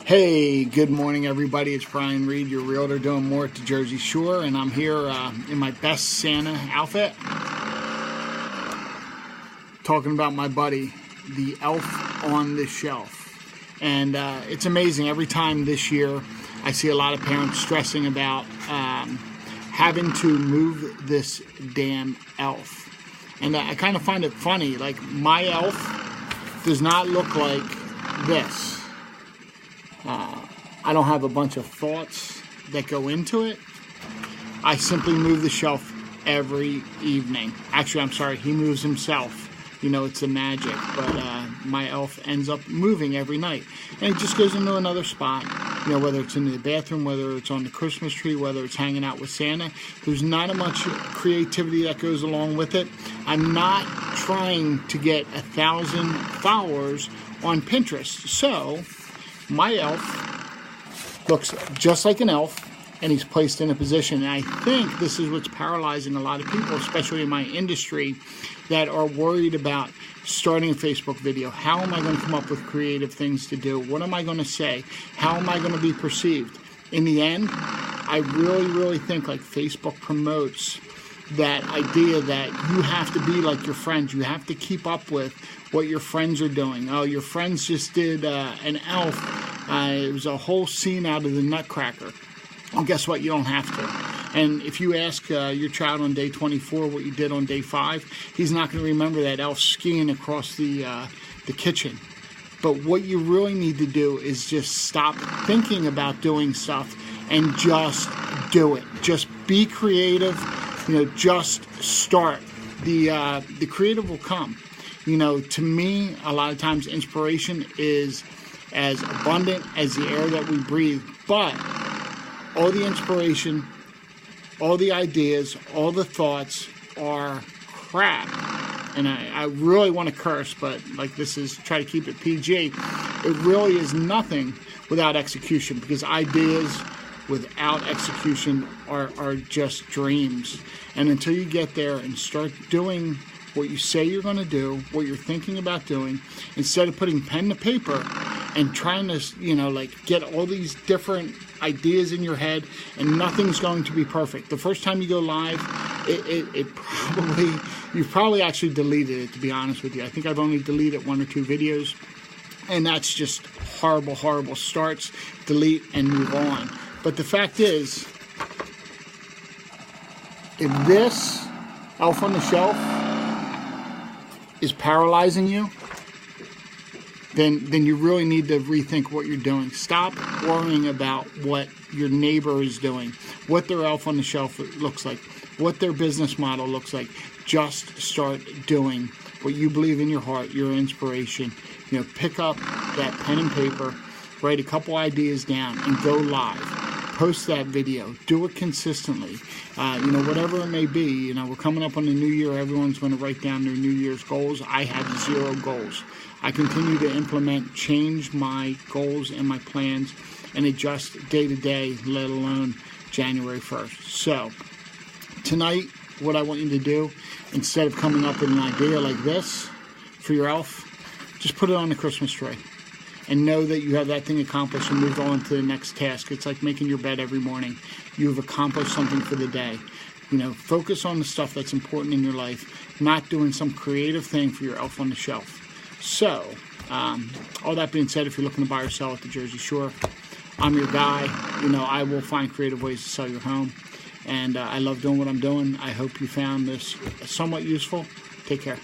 Hey, good morning everybody. It's Brian Reed, your realtor doing more at the Jersey Shore, and I'm here in my best Santa outfit talking about my buddy, the elf on the shelf. And it's amazing. Every time this year I see a lot of parents stressing about having to move this damn elf. And I kind of find it funny. Like, my elf does not look like this. I don't have a bunch of thoughts that go into it. I simply move the shelf every evening. Actually, I'm sorry, he moves himself. You know, it's the magic. But my elf ends up moving every night. And it just goes into another spot. You know, whether it's in the bathroom, whether it's on the Christmas tree, whether it's hanging out with Santa. There's not much creativity that goes along with it. I'm not trying to get 1,000 followers on Pinterest. So my elf looks just like an elf, and he's placed in a position. And I think this is what's paralyzing a lot of people, especially in my industry, that are worried about starting a Facebook video. How am I going to come up with creative things to do? What am I going to say? How am I going to be perceived? In the end, I really think like Facebook promotes that idea that you have to be like your friends. You have to keep up with what your friends are doing. Oh, your friends just did an elf. It was a whole scene out of the Nutcracker. Well, guess what? You don't have to. And if you ask your child on day 24 what you did on day 5, he's not going to remember that elf skiing across the kitchen. But what you really need to do is just stop thinking about doing stuff and just do it. Just be creative. You know, just start. The creative will come. You know, to me, a lot of times inspiration is as abundant as the air that we breathe. But all the inspiration, all the ideas, all the thoughts are crap. And I really want to curse, but like, this is, try to keep it PG. It really is nothing without execution, because ideas without execution are just dreams. And until you get there and start doing what you say you're going to do, what you're thinking about doing, instead of putting pen to paper and trying to, you know, like, get all these different ideas in your head, and nothing's going to be perfect. The first time you go live, you've probably actually deleted it, to be honest with you. I think I've only deleted 1 or 2 videos, and that's just horrible starts. Delete and move on. But the fact is, if this elf on the shelf is paralyzing you, then you really need to rethink what you're doing. Stop worrying about what your neighbor is doing, what their elf on the shelf looks like, what their business model looks like. Just start doing what you believe in your heart, your inspiration. You know, pick up that pen and paper, write a couple ideas down, and go live. Post that video. Do it consistently. You know, whatever it may be. You know, we're coming up on the new year. Everyone's going to write down their New Year's goals. I have 0 goals. I continue to implement, change my goals and my plans, and adjust day to day, let alone January 1st. So, tonight, what I want you to do, instead of coming up with an idea like this for your elf, just put it on the Christmas tree. And know that you have that thing accomplished and move on to the next task. It's like making your bed every morning. You've accomplished something for the day. You know, focus on the stuff that's important in your life, not doing some creative thing for your elf on the shelf. So, all that being said, if you're looking to buy or sell at the Jersey Shore, I'm your guy. You know, I will find creative ways to sell your home. And I love doing what I'm doing. I hope you found this somewhat useful. Take care.